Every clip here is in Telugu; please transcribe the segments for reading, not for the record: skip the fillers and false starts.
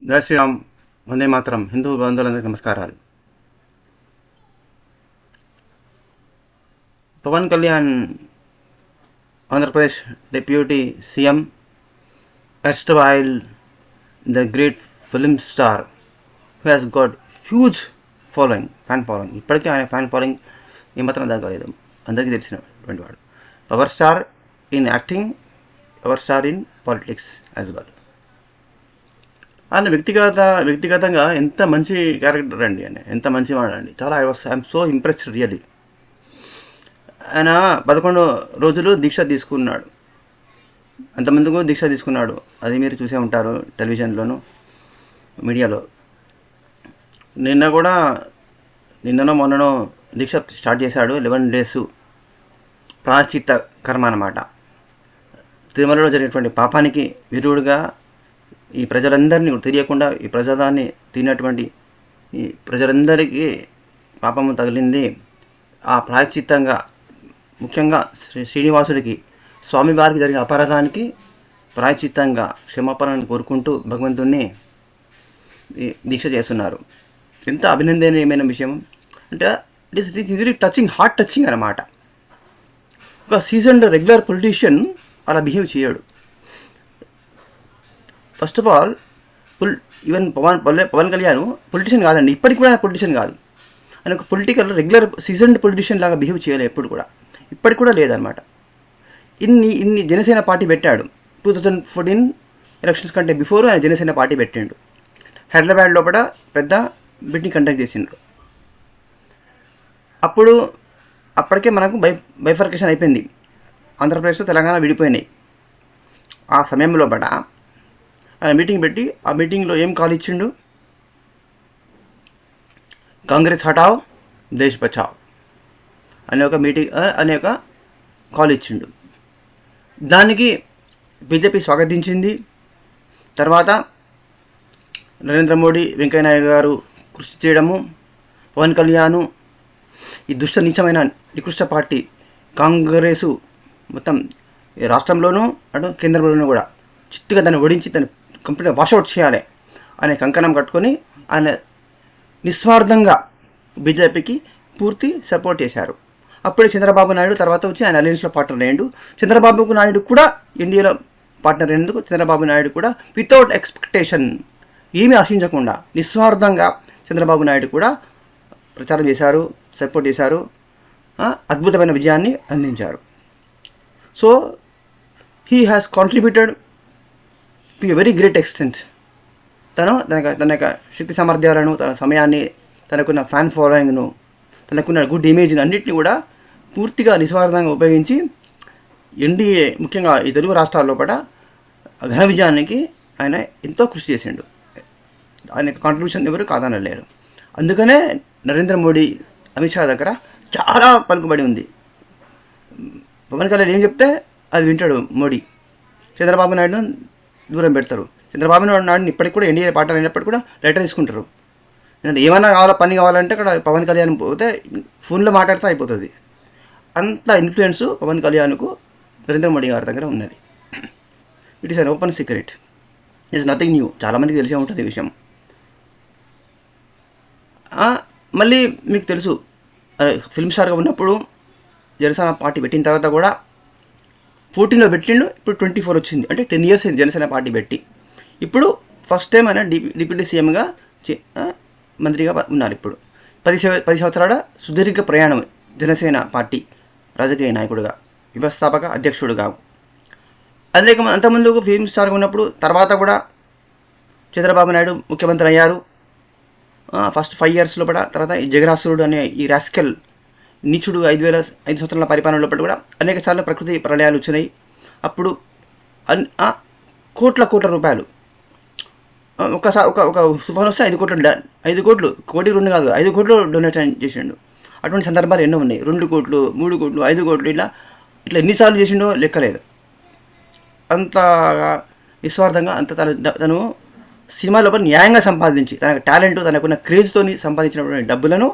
జై శ్రీరామ్, వందే మాతరం. హిందూ బంధువులందరికీ నమస్కారాలు. Pawan Kalyan, Andhra Pradesh deputy CM, erstwhile the great film star who has got huge following, fan following. ఇప్పటికీ ఆయన ఫ్యాన్ ఫాలోయింగ్ ఏమాత్రం తగ్గలేదు, అందరికీ తెలిసినటువంటి వాడు. Power star in acting, power star in politics as well. ఆయన వ్యక్తిగతంగా ఎంత మంచి క్యారెక్టర్ అండి, ఆయన ఎంత మంచివాడు అండి. చాలా ఐఎమ్ సో ఇంప్రెస్డ్ రియల్లీ. ఆయన 11 రోజులు దీక్ష తీసుకున్నాడు, అంతమందికు దీక్ష తీసుకున్నాడు. అది మీరు చూసే ఉంటారు టెలివిజన్లోను, మీడియాలో. నిన్ననో మొన్ననో దీక్ష స్టార్ట్ చేశాడు. 11 days ప్రాయశ్చిత్త కర్మ అన్నమాట. తిరుమలలో జరిగినటువంటి పాపానికి విరుడుగా ఈ ప్రజలందరినీ తెలియకుండా ఈ ప్రజాదాన్ని తిన్నటువంటి ఈ ప్రజలందరికీ పాపము తగిలింది. ఆ ప్రాయశ్చిత్తంగా ముఖ్యంగా శ్రీనివాసుడికి, స్వామివారికి జరిగిన అపరాధానికి ప్రాయశ్చిత్తంగా క్షమాపణను కోరుకుంటూ భగవంతుణ్ణి దీక్ష చేస్తున్నారు. ఎంత అభినందనీయమైన విషయం అంటే, it is very touching, heart touching అన్నమాట. ఒక సీజన్డ్ రెగ్యులర్ పొలిటీషియన్ అలా బిహేవ్ చేయడు. First of all even Pawan Kalyan politician కాదండి, ఇప్పటికి కూడా ఆయన పొలిటీషియన్ కాదు. ఆయన ఒక పొలిటికల్ రెగ్యులర్ సీజన్డ్ పొలిటీషియన్ లాగా బిహేవ్ చేయలేదు ఎప్పుడు కూడా, ఇప్పటికి కూడా లేదనమాట. ఇన్ని జనసేన పార్టీ పెట్టాడు. 2014 ఎలక్షన్స్ కంటే బిఫోర్ ఆయన జనసేన పార్టీ పెట్టిండు. హైదరాబాద్ లోపల పెద్ద మీటింగ్ కండక్ట్ చేసిండ్రు. అప్పటికే మనకు బైఫర్కేషన్ అయిపోయింది. ఆంధ్రప్రదేశ్లో తెలంగాణ విడిపోయినాయి. ఆ సమయంలో ఆయన మీటింగ్ పెట్టి, ఆ మీటింగ్లో ఏం కాల్ ఇచ్చిండు? కాంగ్రెస్ హటావ్, దేశ్ బచావ్ అనే ఒక కాల్ ఇచ్చిండు. దానికి బీజేపీ స్వాగతించింది. తర్వాత నరేంద్ర మోడీ, వెంకయ్య నాయుడు గారు కృషి చేయడము, పవన్ కళ్యాణ్ ఈ నీచమైన నికృష్ట పార్టీ కాంగ్రెసు మొత్తం రాష్ట్రంలోనూ అటు కేంద్రంలోనూ కూడా చిట్టుగా దాన్ని ఓడించి దాన్ని కంప్లీట్గా వాషౌట్ చేయాలి అనే కంకణం కట్టుకొని ఆయన నిస్వార్థంగా బీజేపీకి పూర్తి సపోర్ట్ చేశారు. అప్పుడే చంద్రబాబు నాయుడు తర్వాత వచ్చి ఆయన అలయన్స్లో పార్ట్నర్ అయ్యాడు. చంద్రబాబు నాయుడు కూడా ఎన్డీఏలో పార్ట్నర్ అయినందుకు చంద్రబాబు నాయుడు కూడా వితౌట్ ఎక్స్పెక్టేషన్, ఏమీ ఆశించకుండా నిస్వార్థంగా చంద్రబాబు నాయుడు కూడా ప్రచారం చేశారు, సపోర్ట్ చేశారు, అద్భుతమైన విజయాన్ని అందించారు. So he has contributed to a very great extent. తన యొక్క శక్తి సామర్థ్యాలను, తన సమయాన్ని, తనకున్న ఫ్యాన్ ఫాలోయింగ్ను, తనకున్న గుడ్ ఇమేజ్ని అన్నింటినీ కూడా పూర్తిగా నిస్వార్థంగా ఉపయోగించి ఎన్డీఏ, ముఖ్యంగా ఈ తెలుగు రాష్ట్రాల లోపల ఘన విజయానికి ఆయన ఎంతో కృషి చేసిండు. ఆయన యొక్క కాంట్రిబ్యూషన్ ఎవరు కాదనలేరు. అందుకనే నరేంద్ర మోడీ, అమిత్ షా దగ్గర చాలా పలుకుబడి ఉంది. పవన్ కళ్యాణ్ ఏం చెప్తే అది వింటాడు మోడీ. చంద్రబాబు నాయుడును దూరం పెడతారు. చంద్రబాబు నాయుడుని ఇప్పటికి కూడా ఎన్డీఏ పార్టీ అయినప్పటికీ కూడా లెటర్ తీసుకుంటారు. ఏమైనా పని కావాలంటే అక్కడ పవన్ కళ్యాణ్ పోతే ఫోన్లో మాట్లాడితే అయిపోతుంది. అంత ఇన్ఫ్లుయెన్స్ పవన్ కళ్యాణ్కు నరేంద్ర మోడీ గారి దగ్గర ఉన్నది. It is an open secret, it's nothing new. చాలామందికి తెలిసే ఉంటుంది ఈ విషయం. మళ్ళీ మీకు తెలుసు, ఫిల్మ్ స్టార్గా ఉన్నప్పుడు జనసేన పార్టీ పెట్టిన తర్వాత కూడా 14లో పెట్టిండు. ఇప్పుడు 24 వచ్చింది, అంటే 10 years అయింది జనసేన పార్టీ పెట్టి. ఇప్పుడు ఫస్ట్ టైం ఆయన డిప్యూటీ సీఎంగా మంత్రిగా ఉన్నారు. ఇప్పుడు 10 సంవత్సరాల సుదీర్ఘ ప్రయాణం జనసేన పార్టీ రాజకీయ నాయకుడిగా, వ్యవస్థాపక అధ్యక్షుడిగా. అంతకుముందు ఫిల్మ్ స్టార్గా ఉన్నప్పుడు తర్వాత కూడా చంద్రబాబు నాయుడు ముఖ్యమంత్రి అయ్యారు. ఫస్ట్ 5 years లోపల. తర్వాత ఈ జగరాసురుడు అనే ఈ రాస్కెల్ నీచుడు 5 సంవత్సరాల పరిపాలన లోపల కూడా అనేక సార్లు ప్రకృతి ప్రళయాలు వచ్చినాయి. అప్పుడు కోట్ల రూపాయలు ఒక తుఫాన్ వస్తే 5 కోట్లు, కోటి 2 కాదు 5 కోట్లు డొనేట్ చేసిండు. అటువంటి సందర్భాలు ఎన్నో ఉన్నాయి. 2 కోట్లు, 3 కోట్లు, 5 కోట్లు, ఇట్లా ఎన్నిసార్లు చేసిండో లెక్కలేదు. అంత నిస్వార్థంగా, అంత తను సినిమా లోపల న్యాయంగా సంపాదించి, తన టాలెంట్, తనకున్న క్రేజ్తో సంపాదించినటువంటి డబ్బులను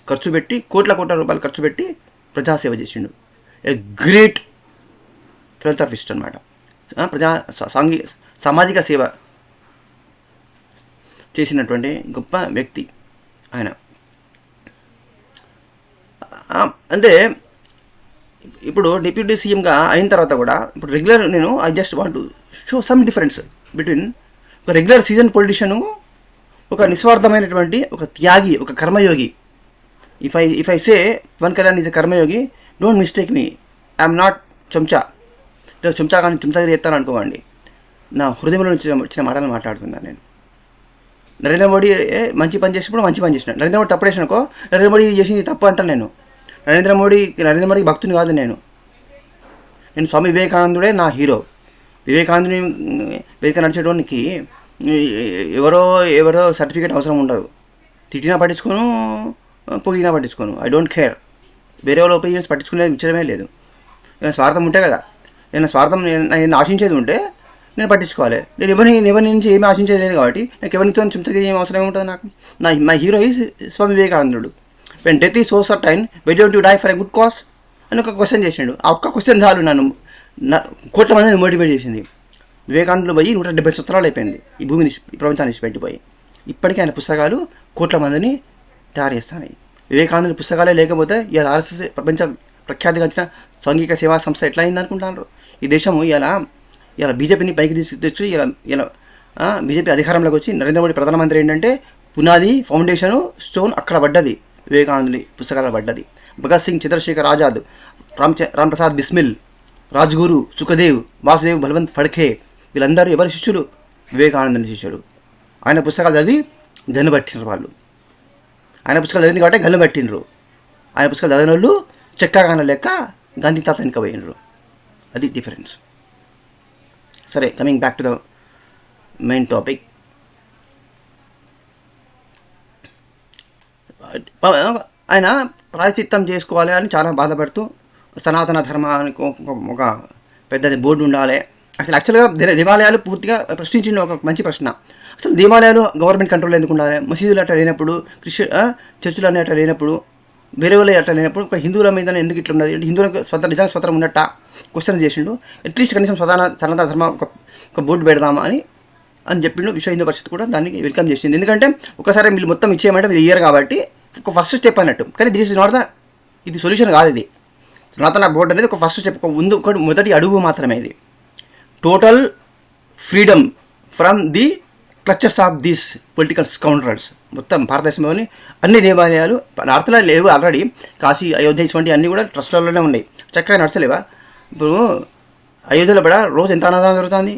ఖర్చు పెట్టి, కోట్ల రూపాయలు ఖర్చు పెట్టి ప్రజాసేవ చేసిండు. ఏ గ్రేట్ ఫిలంథ్రపిస్ట్ అనమాట. సామాజిక సేవ చేసినటువంటి గొప్ప వ్యక్తి ఆయన. అంటే ఇప్పుడు డిప్యూటీ సీఎంగా అయిన తర్వాత కూడా ఇప్పుడు రెగ్యులర్ నేను I just want to show some difference between ఒక రెగ్యులర్ సీజన్ పొలిటీషియను, ఒక నిస్వార్థమైనటువంటి ఒక త్యాగి, ఒక కర్మయోగి. If I say Pawan Kalyan is a కర్మయోగి, don't mistake me, I'm not చెంచా. చెంచా కానీ చెంచాగిరి ఎత్తాను అనుకోండి. నా హృదయంలో నుంచి వచ్చిన మాటలు మాట్లాడుతున్నాను నేను. నరేంద్ర మోడీ మంచి పని చేసినప్పుడు మంచి పని చేసిన, నరేంద్ర మోడీ తప్పు చేసినకో నరేంద్ర మోడీ చేసింది తప్పు అంటాను నేను. నరేంద్ర మోడీ భక్తుని కాదు నేను స్వామి వివేకానందుడే నా హీరో. వివేకానందుని వేదిక నడిచేటోనికి ఎవరో సర్టిఫికేట్ అవసరం ఉండదు. తిట్టినా పట్టించుకోను, పొగిడినా పట్టించుకోను. I don't care. వేరే వాళ్ళ ఒపీనియన్స్ పట్టించుకునేది ఇచ్చడమే లేదు. ఏమైనా స్వార్థం ఉంటే కదా, ఏమైనా స్వార్థం నేను ఆశించేది ఉంటే నేను పట్టించుకోవాలి. నేను ఎవరి నుంచి ఏమీ ఆశించేది లేదు కాబట్టి నాకు ఎవరితో చింతకి ఏం అవసరం ఏముంటుంది నాకు. మై హీరో ఈజ్ స్వామి వివేకానందుడు. When death is so certain, why don't you die for a good cause అని ఒక క్వశ్చన్ చేసిండు. ఆ ఒక్క క్వశ్చన్ చాలు నన్ను కోట్ల మందిని మోటివేట్ చేసింది. వివేకానందుడు పోయి 170 సంవత్సరాలు అయిపోయింది ఈ భూమిని, ఈ ప్రపంచాన్ని పెట్టిపోయి. ఇప్పటికీ ఆయన పుస్తకాలు కోట్ల మందిని తయారు చేస్తాయి. వివేకానందుని పుస్తకాలే లేకపోతే ఇలా ఆర్ఎస్ఎస్ ప్రపంచ ప్రఖ్యాతిగాంచిన సాంఘిక సేవా సంస్థ ఎట్లా అయింది అనుకుంటున్నారు. ఈ దేశము ఇలా బీజేపీని పైకి తీసుకొచ్చి ఇలా బీజేపీ అధికారంలోకి వచ్చి నరేంద్ర మోడీ ప్రధానమంత్రి ఏంటంటే పునాది, ఫౌండేషను, స్టోన్ అక్కడ పడ్డది, వివేకానందుని పుస్తకాలు పడ్డది. భగత్ సింగ్, చంద్రశేఖర్ ఆజాద్, రామ్ ప్రసాద్ బిస్మిల్, రాజ్గురు, సుఖదేవ్, వాసుదేవ్, బల్వంత్ ఫడ్కే వీళ్ళందరూ ఎవరి శిష్యులు? వివేకానందుని శిష్యులు. ఆయన పుస్తకాలు చదివి గన్ను పట్టినరు వాళ్ళు. ఆయన పుస్తకాలు చదివిన కాబట్టి గన్ను పట్టినరు. ఆయన పుస్తకాలు చదివిన వాళ్ళు చెక్కగాన లెక్క గాంధీ తాత వెనుక పోయినరు. అది డిఫరెన్స్. సరే, coming back to the main topic. ఆయన ప్రాయశ్చిత్తం చేసుకోవాలి అని చాలా బాధపడుతూ సనాతన ధర్మానికి ఒక పెద్దది బోర్డు ఉండాలి. అసలు యాక్చువల్గా దేవాలయాలు పూర్తిగా ప్రశ్నించిన ఒక మంచి ప్రశ్న. అసలు దేవాలయాలు గవర్నమెంట్ కంట్రోల్ ఎందుకు ఉండాలి? మసీదులు అట్లా లేనప్పుడు, చర్చిలు అనే అట్లా లేనప్పుడు, వేరే వాళ్ళు అట్లా లేనప్పుడు ఒక హిందువుల మీద ఎందుకు ఇట్లా ఉన్నది? హిందువులకు నిజంగా స్వతంత్రం ఉన్నట్ట క్వశ్చన్ చేసిండు. అట్లీస్ట్ కనీసం సనాతన ధర్మ ఒక బోర్డు పెడదామా అని చెప్పిండు. విశ్వ హిందూ పరిషత్ కూడా దాన్ని వెల్కమ్ చేసింది. ఎందుకంటే ఒకసారి మీరు మొత్తం ఇచ్చేయమంటే మీరు ఇయ్యరు కాబట్టి ఒక ఫస్ట్ స్టెప్ అన్నట్టు. కానీ దిస్ ఇస్ నాట్ ఇది సొల్యూషన్ కాదు. ఇది సనాతన బోర్డు అనేది ఒక ఫస్ట్ స్టెప్, ఒక మొదటి అడుగు మాత్రమే. ఇది total freedom from the clutches of these political scoundrels. మొత్తం భారతదేశంలోని అన్ని దేవాలయాలు నార్త్లో లేవు ఆల్రెడీ. కాశీ, అయోధ్య ఇటువంటి అన్నీ కూడా ట్రస్ట్లలోనే ఉన్నాయి, చక్కగా నడచలేవా? ఇప్పుడు అయోధ్యలో కూడా రోజు ఎంత అన్నదానం జరుగుతుంది?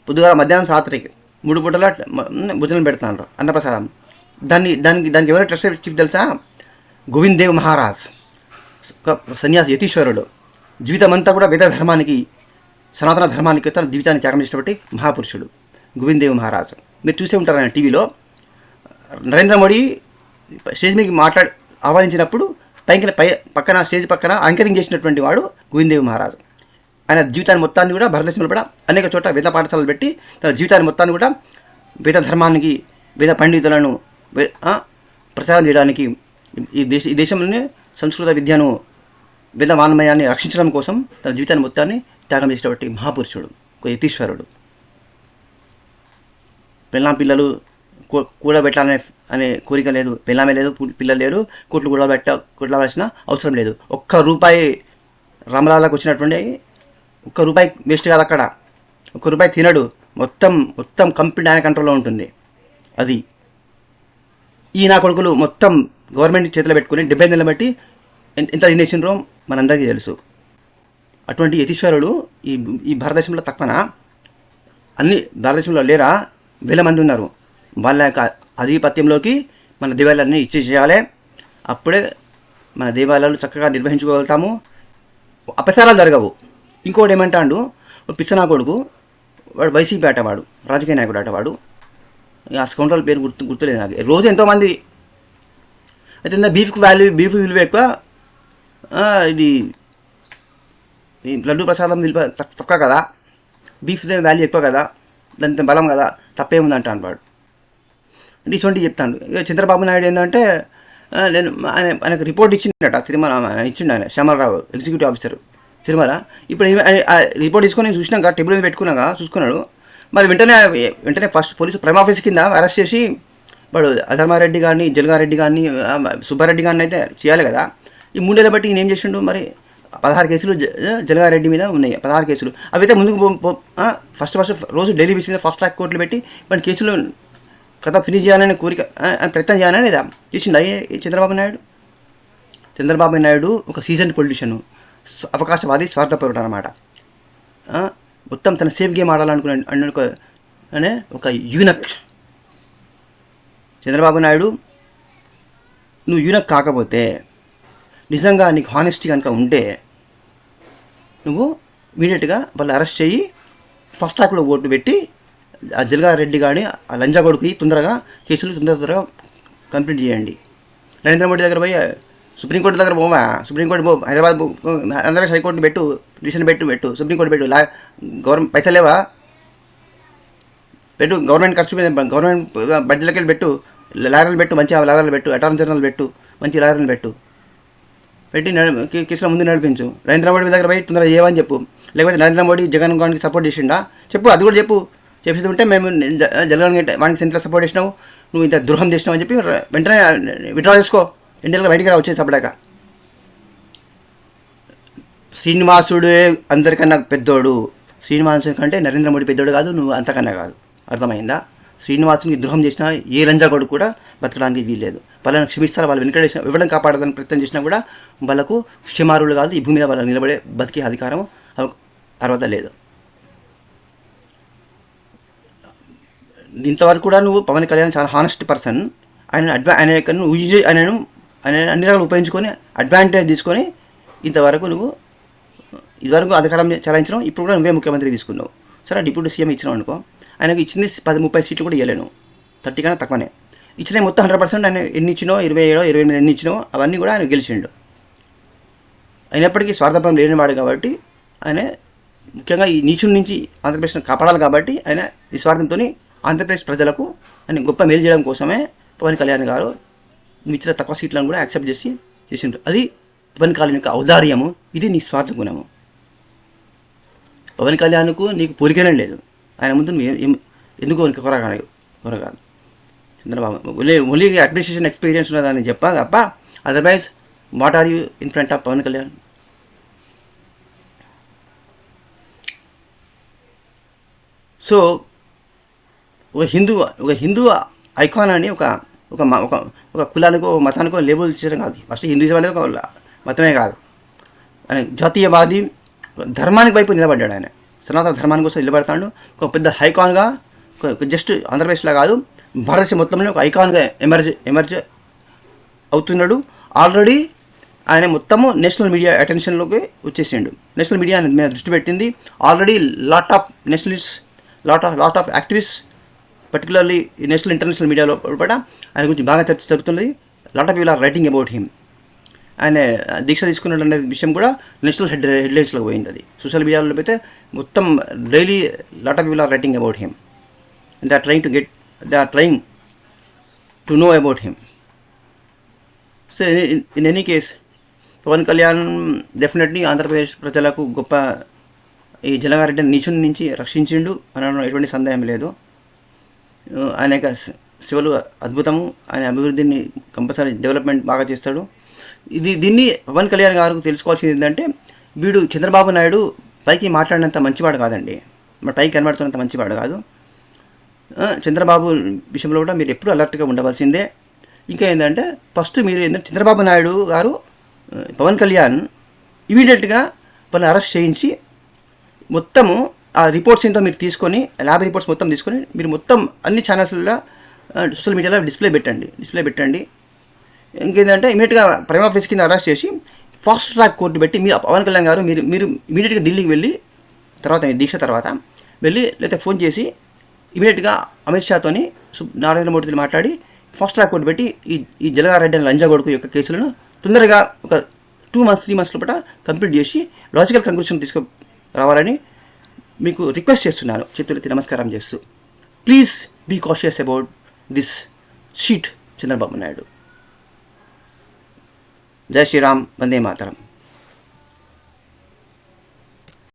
పొద్దుగా మధ్యాహ్నం రాత్రికి 3 పూటల భోజనం పెడుతున్నారు, అన్నప్రసాదం. దానికి ఎవరైనా ట్రస్ట్ చీఫ్ తెలుసా? గోవింద్ దేవ్ మహారాజ్, సన్యాసి, యతీశ్వరుడు. జీవితం అంతా కూడా వేద ధర్మానికి, సనాతన ధర్మానికి తన జీవితాన్ని త్యాగం చేసినటువంటి మహాపురుషుడు గోవింద్ దేవ్ మహారాజ్. మీరు చూసే ఉంటారు ఆయన టీవీలో. నరేంద్ర మోడీ స్టేజ్ మీద ఆహ్వానించినప్పుడు పక్కన స్టేజ్ పక్కన యాంకరింగ్ చేసినటువంటి వాడు గోవింద్ దేవ్ మహారాజ్. ఆయన జీవితాన్ని మొత్తాన్ని కూడా భారతదేశంలో కూడా అనేక చోట్ల వేద పాఠశాలలు పెట్టి తన జీవితాన్ని మొత్తాన్ని కూడా వేద ధర్మానికి, వేద పండితులను ప్రచారం చేయడానికి, ఈ దేశంలోనే సంస్కృత విద్యను, వేద వాన్మయాన్ని రక్షించడం కోసం తన జీవితాన్ని మొత్తాన్ని త్యాగం చేసినటువంటి మహాపురుషుడు, ఒక యతీశ్వరుడు. పిల్లలు కూడబెట్టాలనే కోరిక లేదు, పెళ్ళామే లేదు, పిల్లలు లేరు, కూడవలసిన అవసరం లేదు. ₹1 రామలాలకు వచ్చినటువంటి ₹1 వేస్ట్ కాదు. అక్కడ ₹1 తినడు, మొత్తం కంప్లీట్ ఆయన కంట్రోల్లో ఉంటుంది. అది ఈ నా కొడుకులు మొత్తం గవర్నమెంట్ చేతిలో పెట్టుకుని 70 నెలలు బట్టి ఎంత తినేసినరో మనందరికీ తెలుసు. అటువంటి యతీశ్వరుడు ఈ భారతదేశంలో తక్కువనా? అన్ని భారతదేశంలో లేరా? వేల మంది ఉన్నారు. వాళ్ళ యొక్క ఆధిపత్యంలోకి మన దేవాలయాన్ని ఇచ్చేసేయాలి. అప్పుడే మన దేవాలయాలు చక్కగా నిర్వహించుకోగలుగుతాము, అపచారాలు జరగవు. ఇంకోటి ఏమంటాడు, పిచ్చనా కొడుకు, వాడు వైసీపీ ఆటవాడు, రాజకీయ నాయకుడు ఆటవాడు. ఆ స్కౌంటర్ల పేరు గుర్తులేదు నాకు. రోజు ఎంతోమంది అయితే బీఫ్ విలువ ఎక్కువ, ఇది లడ్డు ప్రసాదం విలువ తక్కువ కదా, బీఫ్ వాల్యూ ఎక్కువ కదా, దాని బలం కదా, తప్పేముందంట అన్నాడు. అంటే ఇటువంటి చెప్తాను. ఇక చంద్రబాబు నాయుడు ఏంటంటే, నేను ఆయనకు రిపోర్ట్ ఇచ్చిండట తిరుమల, ఇచ్చిండు ఆయన, శ్యామలరావు ఎగ్జిక్యూటివ్ ఆఫీసర్ తిరుమల. ఇప్పుడు రిపోర్ట్ తీసుకొని నేను చూసినాక టేబుల్ మీద పెట్టుకున్నాక చూసుకున్నాడు, మరి వెంటనే ఫస్ట్ పోలీసు ప్రైమ్ ఆఫీస్ కింద అరెస్ట్ చేసి వాడు అధర్మారెడ్డి కానీ జలగారెడ్డి కానీ సుబ్బారెడ్డి కానీ అయితే చేయాలి కదా. ఈ 3 ఏళ్ళ బట్టి ఈయన ఏం చేసిండు మరి 16 కేసులు జలగారెడ్డి మీద ఉన్నాయి. 16 కేసులు అవి అయితే ముందుకు ఫస్ట్ రోజు ఢిల్లీ బీచ్ మీద ఫాస్ట్ ట్రాక్ కోర్టులు పెట్టి మన కేసులు కథ ఫినిష్ చేయాలని కోరిక ప్రయత్నం చేయాలని లేదా చేసిండు అయ్యే చంద్రబాబు నాయుడు ఒక సీజన్ పొలిటీషియన్, అవకాశవాది, స్వార్థపరుడు అనమాట. మొత్తం తన సేఫ్ గేమ్ ఆడాలనుకునే ఒక యూనక్ చంద్రబాబు నాయుడు. నువ్వు యూనక్ కాకపోతే, నిజంగా నీకు హానెస్టీ కనుక ఉంటే నువ్వు ఇమీడియట్గా వాళ్ళు అరెస్ట్ చేయి, ఫస్ట్ ట్రాక్లో ఓటు పెట్టి ఆ జలగారెడ్డి కానీ ఆ లంజా కొడుకు తొందరగా కేసులు తొందరగా కంప్లీట్ చేయండి. నరేంద్ర మోడీ దగ్గర పోయి సుప్రీంకోర్టు దగ్గర పోవా, సుప్రీంకోర్టు పో, హైదరాబాద్ ఆంధ్రప్రదేశ్ హైకోర్టు పెట్టు, డివిజన్ పెట్టు, సుప్రీంకోర్టు పెట్టు, గవర్నమెంట్ పైసలు లేవా పెట్టు, గవర్నమెంట్ ఖర్చు మీద గవర్నమెంట్ బడ్జెట్లకి వెళ్ళి పెట్టు, లాయర్లు పెట్టు, మంచి లాయర్లు పెట్టు, అటార్నీ జనరల్ పెట్టు, మంచి లాయర్లను పెట్టి కేసులో ముందు నడిపించు. నరేంద్ర మోడీ దగ్గర పోయి తొందరగా చేయమని చెప్పు. లేకపోతే నరేంద్ర మోడీ జగన్ గారికి సపోర్ట్ చేసిండా చెప్పు, అది కూడా చెప్పేసి ఉంటే మేము జగన్ వానికి సెంట్రల్ సపోర్ట్ చేసినావు, నువ్వు ఇంత ద్రోహం చేసినావు అని చెప్పి వెంటనే విత్డ్రా చేసుకో, ఇండియాలో బయటికి రా వచ్చేసి అప్పడాక. శ్రీనివాసుడే అందరికన్నా పెద్దోడు, శ్రీనివాసుని కంటే నరేంద్ర మోడీ పెద్దోడు కాదు, నువ్వు అంతకన్నా కాదు. అర్థమైందా? శ్రీనివాసునికి ద్రోహం చేసినా ఏ లంజాగోడు కూడా బతకడానికి వీల్లేదు. వాళ్ళని క్షమిస్తారు, వాళ్ళు వెనకడేసిన ఇవ్వడం కాపాడడానికి ప్రయత్నం చేసినా కూడా వాళ్ళకు క్షమారులు కాదు, ఈ భూమి మీద వాళ్ళు నిలబడే బతికే అధికారం అర్హత లేదు. ఇంతవరకు కూడా నువ్వు పవన్ కళ్యాణ్ చాలా హానెస్ట్ పర్సన్. ఆయనను అన్ని రకాలు ఉపయోగించుకొని అడ్వాంటేజ్ తీసుకొని ఇంతవరకు నువ్వు ఇదివరకు అధికారం చలాయించడం, ఇప్పుడు కూడా నువ్వే ముఖ్యమంత్రి తీసుకున్నావు. సరే డిప్యూటీ సీఎం ఇచ్చినావు అనుకో, ఆయనకు ఇచ్చింది 10-30 సీట్లు కూడా ఇవ్వలేను, 30 కన్నా తక్కువనే ఇచ్చిన. మొత్తం 100% ఆయన ఎన్ని ఇచ్చినో 27, 28 ఎన్ని ఇచ్చినో అవన్నీ కూడా ఆయన గెలిచిండు. అయినప్పటికీ స్వార్థపరం లేనివాడు కాబట్టి ఆయన ముఖ్యంగా ఈ నీచుల నుంచి ఆంధ్రప్రదేశ్ను కాపాడాలి కాబట్టి ఆయన ఈ స్వార్థంతో ఆంధ్రప్రదేశ్ ప్రజలకు ఆయన గొప్ప మేలు చేయడం కోసమే పవన్ కళ్యాణ్ గారు ఇచ్చిన తక్కువ సీట్లను కూడా యాక్సెప్ట్ చేసిండ్రు. అది పవన్ కళ్యాణ్ యొక్క ఔదార్యము, ఇది నీ స్వార్థ గుణము. పవన్ కళ్యాణ్కు నీకు పోలికనే లేదు, ఆయన ముందు ఎందుకు కొరగాదు. చంద్రబాబు ఓన్లీ అడ్మినిస్ట్రేషన్ ఎక్స్పీరియన్స్ ఉన్నదని తప్ప otherwise what are you in front of Pawan Kalyan? So ఒక హిందూ ఐకాన్ అని ఒక కులానికో మతానికో లేబుల్ చేయడం కాదు. ఫస్ట్ హిందూయిజం అనేది ఒక మతమే కాదు, ఆయన జాతీయవాది, ధర్మానికి వైపు నిలబడ్డాడు. ఆయన సనాతన ధర్మాని కోసం నిలబడతాడు. ఒక పెద్ద ఐకాన్గా జస్ట్ ఆంధ్రప్రదేశ్లో కాదు భారతదేశం మొత్తంలో ఒక ఐకాన్గా ఎమర్జ్ అవుతున్నాడు. ఆల్రెడీ ఆయన మొత్తము నేషనల్ మీడియా అటెన్షన్లోకి వచ్చేసిండు. నేషనల్ మీడియా మీద దృష్టి పెట్టింది. Already lot of nationalists, lot of activist, particularly national international మీడియాలో కూడా ఆయన గురించి బాగా చర్చ జరుగుతున్నది. Lot of people are writing about him. ఆయన దీక్ష తీసుకున్నాడు అనే విషయం కూడా నేషనల్ హెడ్లైన్స్లో పోయింది. అది సోషల్ మీడియాలో అయితే మొత్తం daily lot of people are writing about him. They are trying to know about him. So in any case Pawan Kalyan definitely Andhra Pradesh ప్రజలకు గొప్ప ఈ జలగారెడ్డి నీచుని నుంచి రక్షించిండు అనడం ఎటువంటి సందేహం లేదు. ఆయన యొక్క సేవలు అద్భుతము, ఆయన అభివృద్ధిని కంపల్సరీ డెవలప్మెంట్ బాగా చేస్తాడు. దీన్ని పవన్ కళ్యాణ్ గారికి తెలుసుకోవాల్సింది ఏంటంటే, వీడు చంద్రబాబు నాయుడు పైకి మాట్లాడినంత మంచివాడు కాదండి, మరి పైకి కనబడుతున్నంత మంచివాడు కాదు. చంద్రబాబు విషయంలో కూడా మీరు ఎప్పుడూ అలర్ట్గా ఉండవలసిందే. ఇంకా ఏంటంటే ఫస్ట్ మీరు ఏంటంటే చంద్రబాబు నాయుడు గారు పవన్ కళ్యాణ్ ఇమీడియట్గా వాళ్ళని అరెస్ట్ చేయించి మొత్తము ఆ రిపోర్ట్స్ ఏంటో మీరు తీసుకొని, ల్యాబ్ రిపోర్ట్స్ మొత్తం తీసుకొని మీరు మొత్తం అన్ని ఛానల్స్లో సోషల్ మీడియాలో డిస్ప్లే పెట్టండి. ఇంకేంటంటే ఇమీడియట్గా ప్రైమ్ ఆఫీస్ కింద అరెస్ట్ చేసి ఫాస్ట్ ట్రాక్ కోర్టు పెట్టి మీరు పవన్ కళ్యాణ్ గారు మీరు ఇమీడియట్గా ఢిల్లీకి వెళ్ళి దీక్ష తర్వాత వెళ్ళి లేకపోతే ఫోన్ చేసి ఇమీడియట్గా అమిత్ షాతోని నరేంద్ర మోడీతో మాట్లాడి ఫాస్ట్ ట్రాక్ కోర్టు పెట్టి ఈ జలగారెడ్డి అనే లంజా కొడుకు యొక్క కేసులను తొందరగా ఒక 2 months 3 months లోపల కంప్లీట్ చేసి లాజికల్ కంక్లూషన్ తీసుకురావాలని మీకు రిక్వెస్ట్ చేస్తున్నాను, చేతులెత్తి నమస్కారం చేస్తూ. Please be cautious about this sheet Chandrababu Naidu. జై శ్రీరామ్, వందే మాతరం.